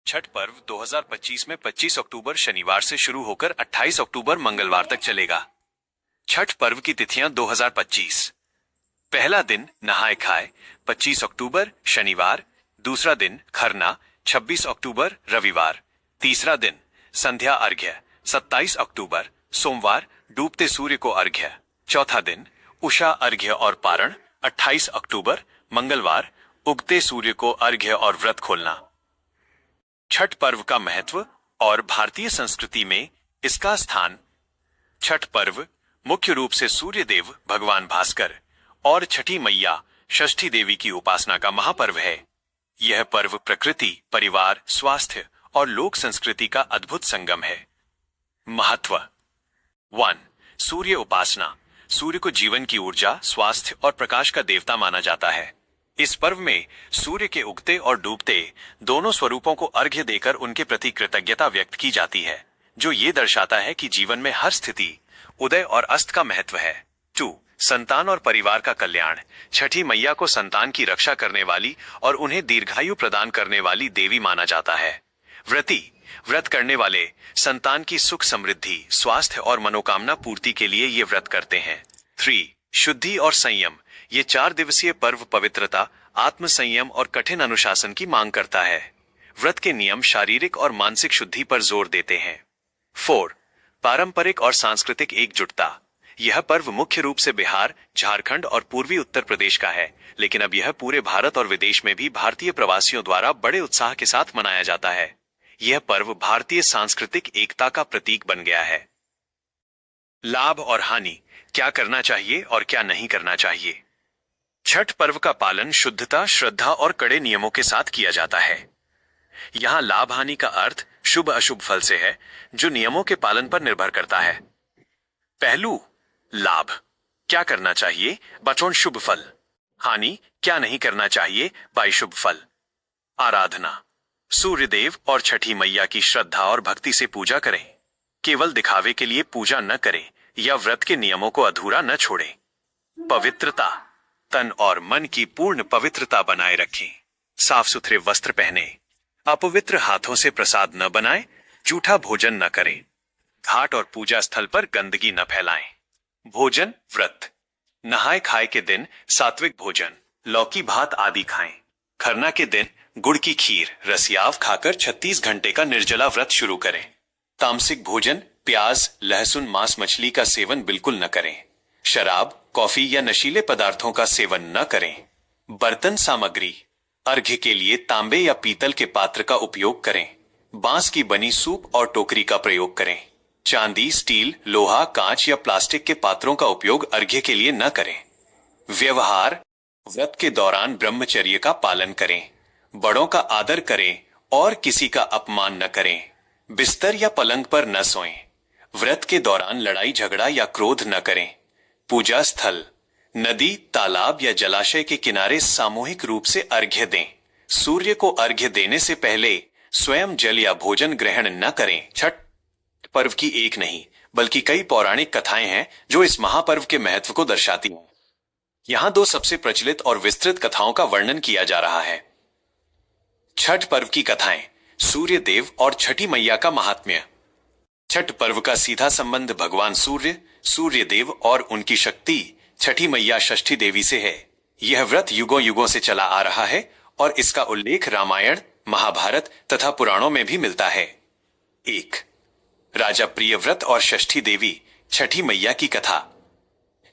छठ पर्व 2025 में 25 अक्टूबर शनिवार से शुरू होकर 28 अक्टूबर मंगलवार तक चलेगा। छठ पर्व की तिथियां 2025। पहला दिन नहाय खाए 25 अक्टूबर शनिवार। दूसरा दिन खरना 26 अक्टूबर रविवार। तीसरा दिन संध्या अर्घ्य 27 अक्टूबर सोमवार डूबते सूर्य को अर्घ्य। चौथा दिन उषा अर्घ्य और पारण 28 अक्टूबर मंगलवार उगते सूर्य को अर्घ्य और व्रत खोलना। छठ पर्व का महत्व और भारतीय संस्कृति में इसका स्थान। छठ पर्व मुख्य रूप से सूर्य देव भगवान भास्कर और छठी मैया षष्ठी देवी की उपासना का महापर्व है। यह पर्व प्रकृति, परिवार, स्वास्थ्य और लोक संस्कृति का अद्भुत संगम है। महत्व 1. सूर्य उपासना। सूर्य को जीवन की ऊर्जा, स्वास्थ्य और प्रकाश का देवता माना जाता है। इस पर्व में सूर्य के उगते और डूबते दोनों स्वरूपों को अर्घ्य देकर उनके प्रति कृतज्ञता व्यक्त की जाती है, जो ये दर्शाता है कि जीवन में हर स्थिति उदय और अस्त का महत्व है। 2. संतान और परिवार का कल्याण। छठी मैया को संतान की रक्षा करने वाली और उन्हें दीर्घायु प्रदान करने वाली देवी माना जाता है। व्रत करने वाले संतान की सुख समृद्धि, स्वास्थ्य और मनोकामना पूर्ति के लिए ये व्रत करते हैं। 3. शुद्धि और संयम। ये 4 दिवसीय पर्व पवित्रता, आत्म संयम और कठिन अनुशासन की मांग करता है। व्रत के नियम शारीरिक और मानसिक शुद्धि पर जोर देते हैं। 4. पारंपरिक और सांस्कृतिक एकजुटता। यह पर्व मुख्य रूप से बिहार, झारखंड और पूर्वी उत्तर प्रदेश का है, लेकिन अब यह पूरे भारत और विदेश में भी भारतीय प्रवासियों द्वारा बड़े उत्साह के साथ मनाया जाता है। यह पर्व भारतीय सांस्कृतिक एकता का प्रतीक बन गया है। लाभ और हानि। क्या करना चाहिए और क्या नहीं करना चाहिए। छठ पर्व का पालन शुद्धता, श्रद्धा और कड़े नियमों के साथ किया जाता है। यहां लाभ हानि का अर्थ शुभ अशुभ फल से है, जो नियमों के पालन पर निर्भर करता है। पहलू लाभ, क्या करना चाहिए बचौन शुभ फल। हानि, क्या नहीं करना चाहिए बाई शुभ फल। आराधना। सूर्यदेव और छठी मैया की श्रद्धा और भक्ति से पूजा करें। केवल दिखावे के लिए पूजा न करें या व्रत के नियमों को अधूरा न छोड़ें। पवित्रता। तन और मन की पूर्ण पवित्रता बनाए रखें। साफ सुथरे वस्त्र पहने। अपवित्र हाथों से प्रसाद न बनाएं। जूठा भोजन न करें। घाट और पूजा स्थल पर गंदगी न फैलाएं। भोजन व्रत। नहाय खाए के दिन सात्विक भोजन, लौकी भात आदि खाएं। खरना के दिन गुड़ की खीर, रसियाव खाकर 36 घंटे का निर्जला व्रत शुरू करें। तामसिक भोजन, प्याज, लहसुन, मांस, मछली का सेवन बिल्कुल न करें। शराब, कॉफी या नशीले पदार्थों का सेवन न करें। बर्तन सामग्री। अर्घ्य के लिए तांबे या पीतल के पात्र का उपयोग करें। बांस की बनी सूप और टोकरी का प्रयोग करें। चांदी, स्टील, लोहा, कांच या प्लास्टिक के पात्रों का उपयोग अर्घ्य के लिए न करें। व्यवहार। व्रत के दौरान ब्रह्मचर्य का पालन करें। बड़ों का आदर करें और किसी का अपमान न करें। बिस्तर या पलंग पर न सोएं। व्रत के दौरान लड़ाई झगड़ा या क्रोध न करें। पूजा स्थल। नदी, तालाब या जलाशय के किनारे सामूहिक रूप से अर्घ्य दें। सूर्य को अर्घ्य देने से पहले स्वयं जल या भोजन ग्रहण न करें। छठ पर्व की एक नहीं बल्कि कई पौराणिक कथाएं हैं जो इस महापर्व के महत्व को दर्शाती हैं। यहां 2 सबसे प्रचलित और विस्तृत कथाओं का वर्णन किया जा रहा है। छठ पर्व की कथाएं। सूर्य देव और छठी मैया का महात्म्य। छठ पर्व का सीधा संबंध भगवान सूर्य देव और उनकी शक्ति छठी मैया षष्ठी देवी से है। यह व्रत युगों युगों से चला आ रहा है और इसका उल्लेख रामायण, महाभारत तथा पुराणों में भी मिलता है। 1. राजा प्रियव्रत और षष्ठी देवी छठी मैया की कथा।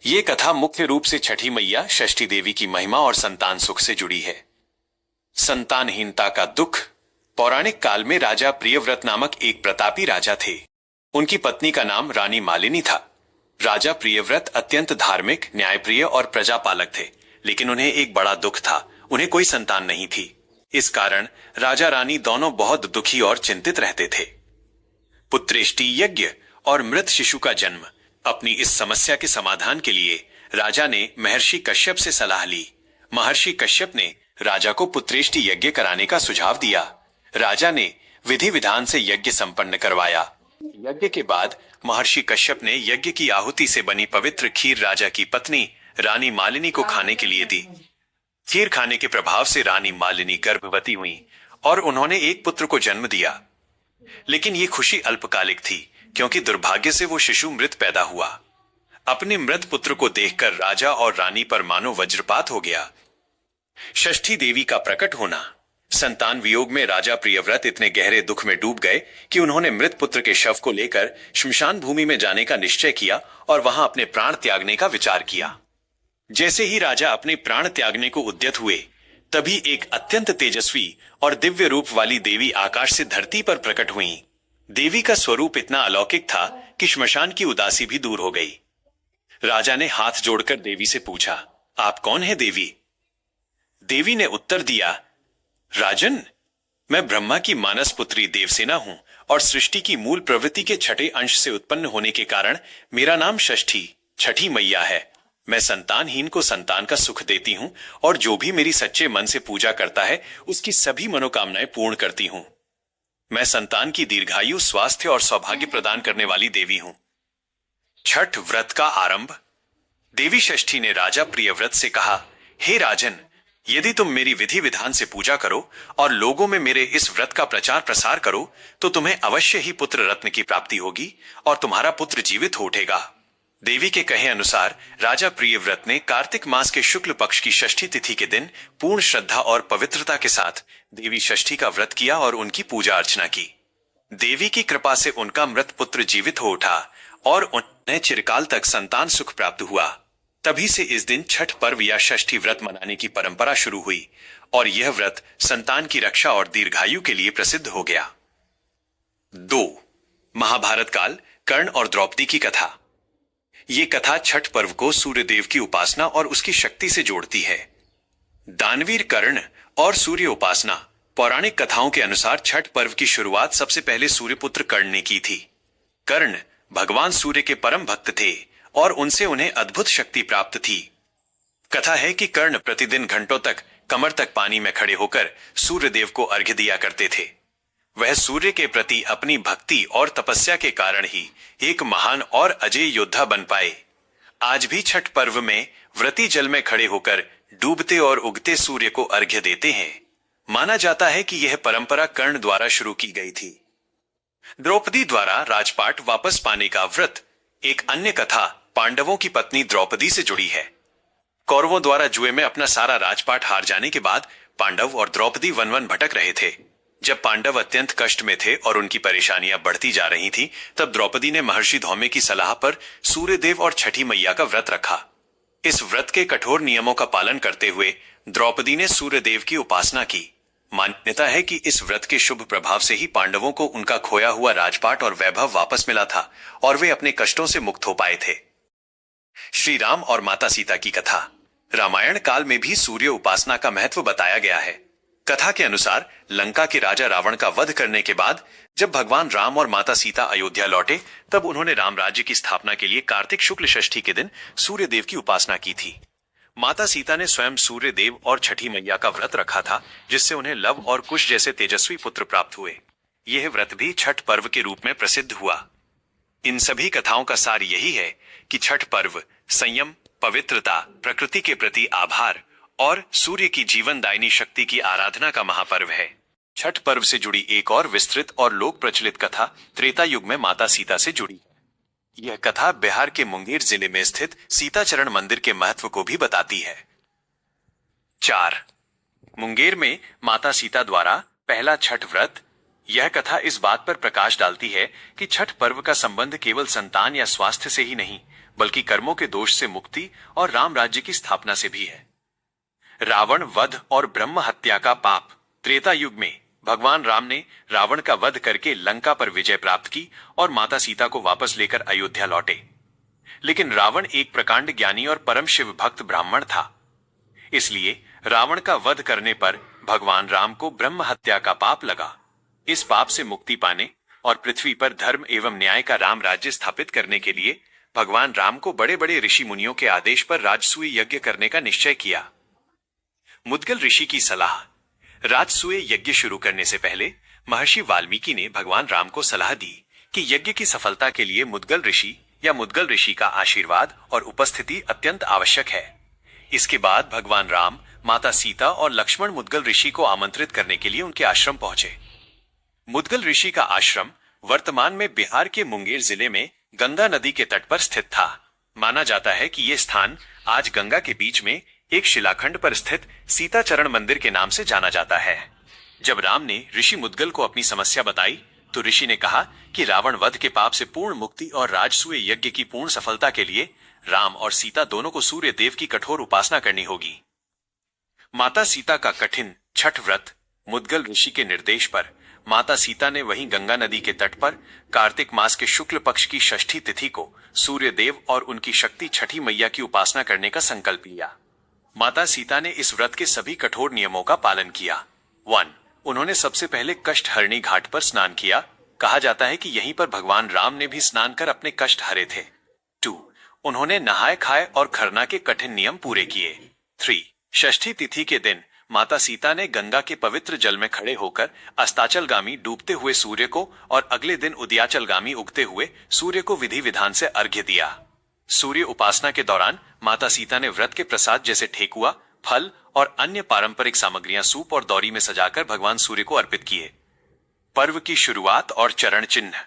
ये कथा मुख्य रूप से छठी मैया षष्ठी देवी की महिमा और संतान सुख से जुड़ी है। संतानहीनता का दुख। पौराणिक काल में राजा प्रियव्रत नामक एक प्रतापी राजा थे। उनकी पत्नी का नाम रानी मालिनी था। राजा प्रियव्रत अत्यंत धार्मिक, न्यायप्रिय और प्रजापालक थे, लेकिन उन्हें एक बड़ा दुख था, उन्हें कोई संतान नहीं थी। इस कारण राजा रानी दोनों बहुत दुखी और चिंतित रहते थे। पुत्रेष्टि यज्ञ और मृत शिशु का जन्म। अपनी इस समस्या के समाधान के लिए राजा ने महर्षि कश्यप से सलाह ली। महर्षि कश्यप ने राजा को पुत्रेष्टि यज्ञ कराने का सुझाव दिया। राजा ने विधि विधान से यज्ञ संपन्न करवाया। यज्ञ के बाद महर्षि कश्यप ने यज्ञ की आहुति से बनी पवित्र खीर राजा की पत्नी रानी मालिनी को खाने के लिए दी। खीर खाने के प्रभाव से रानी मालिनी गर्भवती हुई और उन्होंने एक पुत्र को जन्म दिया। लेकिन ये खुशी अल्पकालिक थी, क्योंकि दुर्भाग्य से वो शिशु मृत पैदा हुआ। अपने मृत पुत्र को देखकर राजा और रानी पर मानो वज्रपात हो गया। षष्ठी देवी का प्रकट होना। संतान वियोग में राजा प्रियव्रत इतने गहरे दुख में डूब गए कि उन्होंने मृत पुत्र के शव को लेकर श्मशान भूमि में जाने का निश्चय किया और वहां अपने प्राण त्यागने का विचार किया। जैसे ही राजा अपने प्राण त्यागने को उद्यत हुए, तभी एक अत्यंत तेजस्वी और दिव्य रूप वाली देवी आकाश से धरती पर प्रकट हुई। देवी का स्वरूप इतना अलौकिक था कि श्मशान की उदासी भी दूर हो गई। राजा ने हाथ जोड़कर देवी से पूछा, आप कौन है देवी? देवी ने उत्तर दिया, राजन, मैं ब्रह्मा की मानस पुत्री देवसेना हूं और सृष्टि की मूल प्रवृत्ति के छठे अंश से उत्पन्न होने के कारण मेरा नाम षष्ठी, छठी मैया है। मैं संतानहीन को संतान का सुख देती हूं और जो भी मेरी सच्चे मन से पूजा करता है उसकी सभी मनोकामनाएं पूर्ण करती हूं। मैं संतान की दीर्घायु, स्वास्थ्य और सौभाग्य प्रदान करने वाली देवी हूं। छठ व्रत का आरंभ। देवी षष्ठी ने राजा प्रियव्रत से कहा, हे राजन, यदि तुम मेरी विधि विधान से पूजा करो और लोगों में मेरे इस व्रत का प्रचार प्रसार करो तो तुम्हें अवश्य ही पुत्र रत्न की प्राप्ति होगी और तुम्हारा पुत्र जीवित हो उठेगा। देवी के कहे अनुसार राजा प्रियव्रत ने कार्तिक मास के शुक्ल पक्ष की षष्ठी तिथि के दिन पूर्ण श्रद्धा और पवित्रता के साथ देवी षष्ठी का व्रत किया और उनकी पूजा अर्चना की। देवी की कृपा से उनका मृत पुत्र जीवित हो उठा और उन्हें चिरकाल तक संतान सुख प्राप्त हुआ। तभी से इस दिन छठ पर्व या षष्ठी व्रत मनाने की परंपरा शुरू हुई और यह व्रत संतान की रक्षा और दीर्घायु के लिए प्रसिद्ध हो गया। 2. महाभारत काल, कर्ण और द्रौपदी की कथा। ये कथा छठ पर्व को सूर्यदेव की उपासना और उसकी शक्ति से जोड़ती है। दानवीर कर्ण और सूर्य उपासना। पौराणिक कथाओं के अनुसार छठ पर्व की शुरुआत सबसे पहले सूर्यपुत्र कर्ण ने की थी। कर्ण भगवान सूर्य के परम भक्त थे और उनसे उन्हें अद्भुत शक्ति प्राप्त थी। कथा है कि कर्ण प्रतिदिन घंटों तक कमर तक पानी में खड़े होकर सूर्यदेव को अर्घ्य दिया करते थे। वह सूर्य के प्रति अपनी भक्ति और तपस्या के कारण ही एक महान और अजेय योद्धा बन पाए। आज भी छठ पर्व में व्रती जल में खड़े होकर डूबते और उगते सूर्य को अर्घ्य देते हैं। माना जाता है कि यह परंपरा कर्ण द्वारा शुरू की गई थी। द्रौपदी द्वारा राजपाट वापस पाने का व्रत। एक अन्य कथा पांडवों की पत्नी द्रौपदी से जुड़ी है। कौरवों द्वारा जुए में अपना सारा राजपाट हार जाने के बाद पांडव और द्रौपदी वन वन भटक रहे थे। जब पांडव अत्यंत कष्ट में थे और उनकी परेशानियां बढ़ती जा रही थीं, तब द्रौपदी ने महर्षि धौम्य की सलाह पर सूर्यदेव और छठी मैया का व्रत रखा। इस व्रत के कठोर नियमों का पालन करते हुए द्रौपदी ने सूर्यदेव की उपासना की। मान्यता है कि इस व्रत के शुभ प्रभाव से ही पांडवों को उनका खोया हुआ राजपाट और वैभव वापस मिला था और वे अपने कष्टों से मुक्त हो पाए थे। श्री राम और माता सीता की कथा। रामायण काल में भी सूर्य उपासना का महत्व बताया गया है। कथा के अनुसार लंका के राजा रावण का वध करने के बाद जब भगवान राम और माता सीता अयोध्या लौटे, तब उन्होंने राम राज्य की स्थापना के लिए कार्तिक शुक्ल षष्ठी के दिन सूर्य देव की उपासना की थी। माता सीता ने स्वयं सूर्य देव और छठी मैया का व्रत रखा था, जिससे उन्हें लव और कुश जैसे तेजस्वी पुत्र प्राप्त हुए। यह व्रत भी छठ पर्व के रूप में प्रसिद्ध हुआ। इन सभी कथाओं का सार यही है कि छठ पर्व संयम, पवित्रता, प्रकृति के प्रति आभार और सूर्य की जीवनदायिनी शक्ति की आराधना का महापर्व है। छठ पर्व से जुड़ी एक और विस्तृत और लोक प्रचलित कथा त्रेता युग में माता सीता से जुड़ी है। यह कथा बिहार के मुंगेर जिले में स्थित सीताचरण मंदिर के महत्व को भी बताती है। 4. मुंगेर में माता सीता द्वारा पहला छठ व्रत। यह कथा इस बात पर प्रकाश डालती है कि छठ पर्व का संबंध केवल संतान या स्वास्थ्य से ही नहीं, बल्कि कर्मों के दोष से मुक्ति और राम राज्य की स्थापना से भी है। रावण वध और ब्रह्म हत्या का पाप। त्रेता युग में भगवान राम ने रावण का वध करके लंका पर विजय प्राप्त की और माता सीता को वापस लेकर अयोध्या लौटे। लेकिन रावण एक प्रकांड ज्ञानी और परम शिव भक्त ब्राह्मण था। इसलिए रावण का वध करने पर भगवान राम को ब्रह्म हत्या का पाप लगा। इस पाप से मुक्ति पाने और पृथ्वी पर धर्म एवं न्याय का राम राज्य स्थापित करने के लिए भगवान राम को बड़े बड़े ऋषि मुनियों के आदेश पर राजसूय यज्ञ करने का निश्चय किया। मुद्गल ऋषि की सलाह। राजसूय यज्ञ शुरू करने से पहले महर्षि वाल्मीकि ने भगवान राम को सलाह दी कि यज्ञ की सफलता के लिए मुद्गल ऋषि या मुद्गल ऋषि का आशीर्वाद और उपस्थिति अत्यंत आवश्यक है। इसके बाद भगवान राम माता सीता और लक्ष्मण मुद्गल ऋषि को आमंत्रित करने के लिए उनके आश्रम पहुंचे। मुद्गल ऋषि का आश्रम वर्तमान में बिहार के मुंगेर जिले में गंगा नदी के तट पर स्थित था। माना जाता है कि यह स्थान आज गंगा के बीच में एक शिलाखंड पर स्थित सीताचरण मंदिर के नाम से जाना जाता है। जब राम ने ऋषि मुद्गल को अपनी समस्या बताई तो ऋषि ने कहा कि रावण वध के पाप से पूर्ण मुक्ति और राजसूय यज्ञ की पूर्ण सफलता के लिए राम और सीता दोनों को सूर्य देव की कठोर उपासना करनी होगी। माता सीता का कठिन छठ व्रत। मुद्गल ऋषि के निर्देश पर माता सीता ने वहीं गंगा नदी के तट पर कार्तिक मास के शुक्ल पक्ष की षष्ठी तिथि को सूर्य देव और उनकी शक्ति छठी मैया की उपासना करने का संकल्प लिया। माता सीता ने इस व्रत के सभी कठोर नियमों का पालन किया। 1. उन्होंने सबसे पहले कष्टहरणी घाट पर स्नान किया। कहा जाता है कि यहीं पर भगवान राम ने भी स्नान कर अपने कष्ट हरे थे। 2. उन्होंने नहाए खाए और खरना के कठिन नियम पूरे किए। 3. षष्ठी तिथि के दिन माता सीता ने गंगा के पवित्र जल में खड़े होकर अस्ताचलगामी डूबते हुए सूर्य को और अगले दिन उदयाचलगामी उगते हुए सूर्य को विधि विधान से अर्घ्य दिया। सूर्य उपासना के दौरान माता सीता ने व्रत के प्रसाद जैसे ठेकुआ, फल और अन्य पारंपरिक सामग्रियां सूप और दौरी में सजाकर भगवान सूर्य को अर्पित किए। पर्व की शुरुआत और चरण चिन्ह।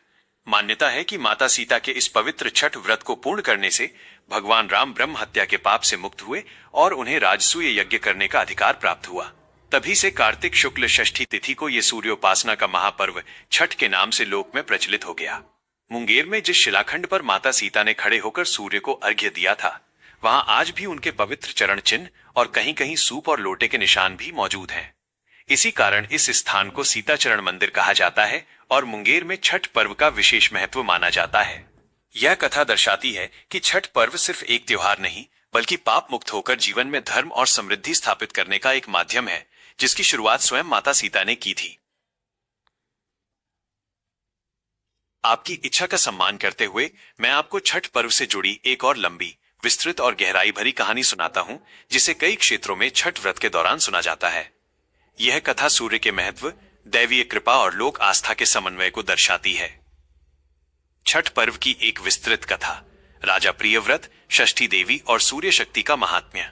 मान्यता है कि माता सीता के इस पवित्र छठ व्रत को पूर्ण करने से भगवान राम ब्रह्म हत्या के पाप से मुक्त हुए और उन्हें राजसूय यज्ञ करने का अधिकार प्राप्त हुआ। तभी से कार्तिक शुक्ल षष्ठी तिथि को यह सूर्योपासना का महापर्व छठ के नाम से लोक में प्रचलित हो गया। मुंगेर में जिस शिलाखंड पर माता सीता ने खड़े होकर सूर्य को अर्घ्य दिया था, वहां आज भी उनके पवित्र चरण चिन्ह और कहीं कहीं सूप और लोटे के निशान भी मौजूद हैं। इसी कारण इस स्थान को सीताचरण मंदिर कहा जाता है और मुंगेर में छठ पर्व का विशेष महत्व माना जाता है। यह कथा दर्शाती है कि छठ पर्व सिर्फ एक त्योहार नहीं, बल्कि पाप मुक्त होकर जीवन में धर्म और समृद्धि स्थापित करने का एक माध्यम है, जिसकी शुरुआत स्वयं माता सीता ने की थी। आपकी इच्छा का सम्मान करते हुए मैं आपको छठ पर्व से जुड़ी एक और लंबी, विस्तृत और गहराई भरी कहानी सुनाता हूं, जिसे कई क्षेत्रों में छठ व्रत के दौरान सुना जाता है। यह कथा सूर्य के महत्व, दैवीय कृपा और लोक आस्था के समन्वय को दर्शाती है। छठ पर्व की एक विस्तृत कथा। राजा प्रियव्रत, षष्ठी देवी और सूर्य शक्ति का महात्म्य।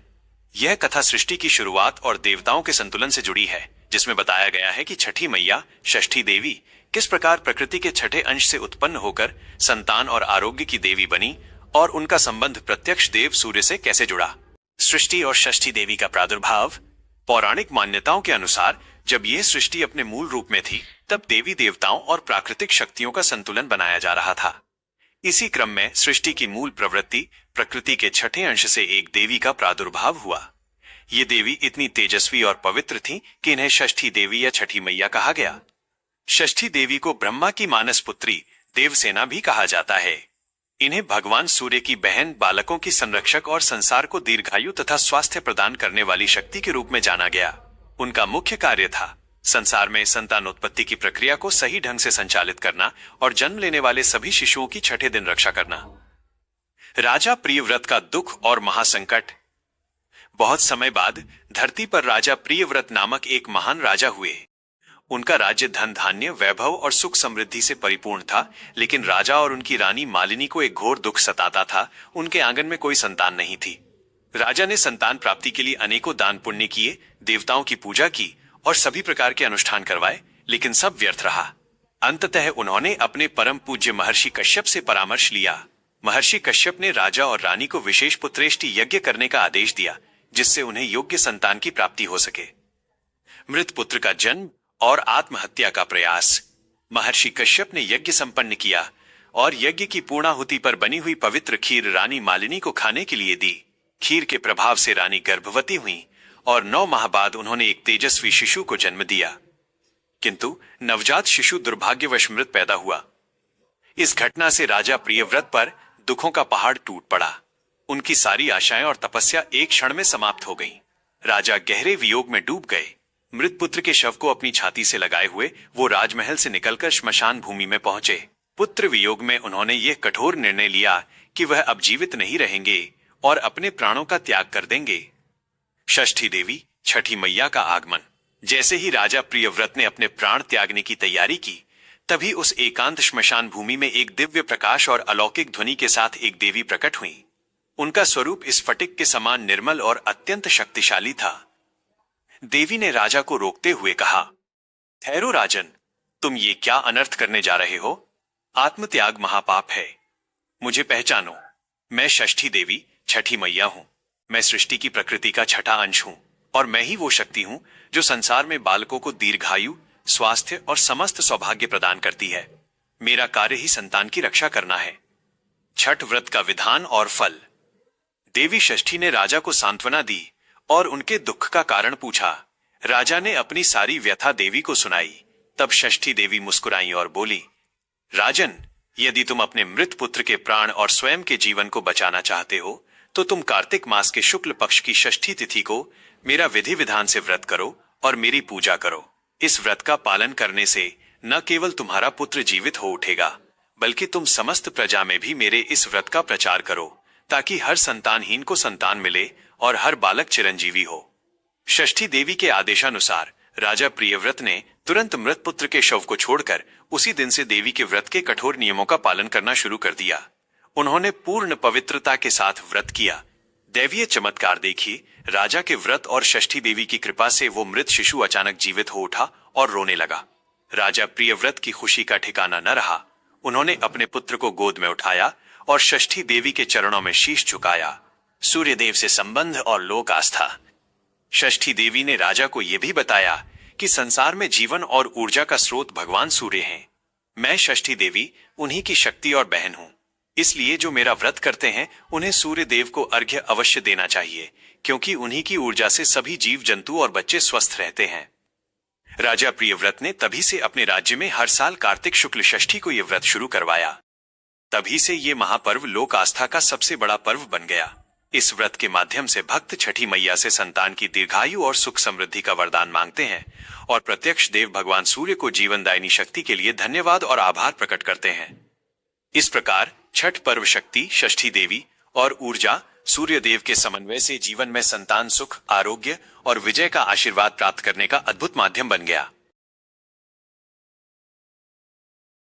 यह कथा सृष्टि की शुरुआत और देवताओं के संतुलन से जुड़ी है, जिसमें बताया गया है कि छठी मैया षष्ठी देवी किस प्रकार प्रकृति के छठे अंश से उत्पन्न होकर संतान और आरोग्य की देवी बनी और उनका संबंध प्रत्यक्ष देव सूर्य से कैसे जुड़ा। सृष्टि और षष्ठी देवी का प्रादुर्भाव। पौराणिक मान्यताओं के अनुसार जब यह सृष्टि अपने मूल रूप में थी, तब देवी देवताओं और प्राकृतिक शक्तियों का संतुलन बनाया जा रहा था। इसी क्रम में सृष्टि की मूल प्रवृत्ति प्रकृति के छठे अंश से एक देवी का प्रादुर्भाव हुआ। ये देवी इतनी तेजस्वी और पवित्र थीं कि इन्हें षष्ठी देवी या छठी मैया कहा गया। षष्ठी देवी को ब्रह्मा की मानस पुत्री देवसेना भी कहा जाता है। इन्हें भगवान सूर्य की बहन, बालकों की संरक्षक और संसार को दीर्घायु तथा स्वास्थ्य प्रदान करने वाली शक्ति के रूप में जाना गया। उनका मुख्य कार्य था संसार में संतानोत्पत्ति की प्रक्रिया को सही ढंग से संचालित करना और जन्म लेने वाले सभी शिशुओं की छठे दिन रक्षा करना। राजा प्रियव्रत का दुख और महासंकट। बहुत समय बाद धरती पर राजा प्रियव्रत नामक एक महान राजा हुए। उनका राज्य धन धान्य, वैभव और सुख समृद्धि से परिपूर्ण था, लेकिन राजा और उनकी रानी मालिनी को एक घोर दुख सताता था। उनके आंगन में कोई संतान नहीं थी। राजा ने संतान प्राप्ति के लिए अनेकों दान पुण्य किए, देवताओं की पूजा की और सभी प्रकार के अनुष्ठान करवाए, लेकिन सब व्यर्थ रहा। अंततः उन्होंने अपने परम पूज्य महर्षि कश्यप से परामर्श लिया। महर्षि कश्यप ने राजा और रानी को विशेष पुत्रेष्टि यज्ञ करने का आदेश दिया, जिससे उन्हें योग्य संतान की प्राप्ति हो सके। मृत पुत्र का जन्म और आत्महत्या का प्रयास। महर्षि कश्यप ने यज्ञ संपन्न किया और यज्ञ की पूर्णाहुति पर बनी हुई पवित्र खीर रानी मालिनी को खाने के लिए दी। खीर के प्रभाव से रानी गर्भवती हुई और 9 माह बाद उन्होंने एक तेजस्वी शिशु को जन्म दिया, किंतु नवजात शिशु दुर्भाग्यवश मृत पैदा हुआ। इस घटना से राजा प्रियव्रत पर दुखों का पहाड़ टूट पड़ा। उनकी सारी आशाएं और तपस्या एक क्षण में समाप्त हो गईं। राजा गहरे वियोग में डूब गए। मृत पुत्र के शव को अपनी छाती से लगाए हुए वो राजमहल से निकलकर श्मशान भूमि में पहुंचे। पुत्र वियोग में उन्होंने ये कठोर निर्णय लिया कि वह अब जीवित नहीं रहेंगे और अपने प्राणों का त्याग कर देंगे। षष्ठी देवी, छठी मैया का आगमन। जैसे ही राजा प्रियव्रत ने अपने प्राण त्यागने की तैयारी की, तभी उस एकांत श्मशान भूमि में एक दिव्य प्रकाश और अलौकिक ध्वनि के साथ एक देवी प्रकट हुई। उनका स्वरूप स्फटिक के समान निर्मल और अत्यंत शक्तिशाली था। देवी ने राजा को रोकते हुए कहा, ठहरो राजन, तुम ये क्या अनर्थ करने जा रहे हो? आत्मत्याग महापाप है। मुझे पहचानो, मैं षष्ठी देवी, छठी मैया हूं। मैं सृष्टि की प्रकृति का छठा अंश हूं और मैं ही वो शक्ति हूं जो संसार में बालकों को दीर्घायु, स्वास्थ्य और समस्त सौभाग्य प्रदान करती है। मेरा कार्य ही संतान की रक्षा करना है। छठ व्रत का विधान और फल। देवी षष्ठी ने राजा को सांत्वना दी और उनके दुख का कारण पूछा। राजा ने अपनी सारी व्यथा देवी को सुनाई। तब षष्ठी देवी मुस्कुराई और बोली, राजन, यदि तुम अपने मृत पुत्र के प्राण और स्वयं के जीवन को बचाना चाहते हो तो तुम कार्तिक मास के शुक्ल पक्ष की षष्ठी तिथि को मेरा विधि विधान से व्रत करो और मेरी पूजा करो। इस व्रत का पालन करने से न केवल तुम्हारा पुत्र जीवित हो उठेगा, बल्कि तुम समस्त प्रजा में भी मेरे इस व्रत का प्रचार करो, ताकि हर संतानहीन को संतान मिले और हर बालक चिरंजीवी हो। षष्ठी देवी के आदेशानुसार राजा प्रियव्रत ने तुरंत मृत पुत्र के शव को छोड़कर उसी दिन से देवी के व्रत के कठोर नियमों का पालन करना शुरू कर दिया। उन्होंने पूर्ण पवित्रता के साथ व्रत किया। दैवीय चमत्कार देखी, राजा के व्रत और षष्ठी देवी की कृपा से वो मृत शिशु अचानक जीवित हो उठा और रोने लगा। राजा प्रियव्रत की खुशी का ठिकाना न रहा। उन्होंने अपने पुत्र को गोद में उठाया और षष्ठी देवी के चरणों में शीश झुकाया। सूर्यदेव से संबंध और लोक आस्था। षष्ठी देवी ने राजा को यह भी बताया कि संसार में जीवन और ऊर्जा का स्रोत भगवान सूर्य हैं। मैं षष्ठी देवी उन्हीं की शक्ति और बहन हूं। इसलिए जो मेरा व्रत करते हैं उन्हें सूर्य देव को अर्घ्य अवश्य देना चाहिए, क्योंकि उन्हीं की ऊर्जा से सभी जीव जंतु और बच्चे स्वस्थ रहते हैं। राजा प्रियव्रत ने तभी से अपने राज्य में हर साल कार्तिक शुक्ल षष्ठी को यह व्रत शुरू करवाया। तभी से ये महापर्व लोक आस्था का सबसे बड़ा पर्व बन गया। इस व्रत के माध्यम से भक्त छठी मैया से संतान की दीर्घायु और सुख समृद्धि का वरदान मांगते हैं और प्रत्यक्ष देव भगवान सूर्य को जीवनदायिनी शक्ति के लिए धन्यवाद और आभार प्रकट करते हैं। इस प्रकार छठ पर्व शक्ति, षष्ठी देवी और ऊर्जा, सूर्य देव के समन्वय से जीवन में संतान सुख, आरोग्य और विजय का आशीर्वाद प्राप्त करने का अद्भुत माध्यम बन गया।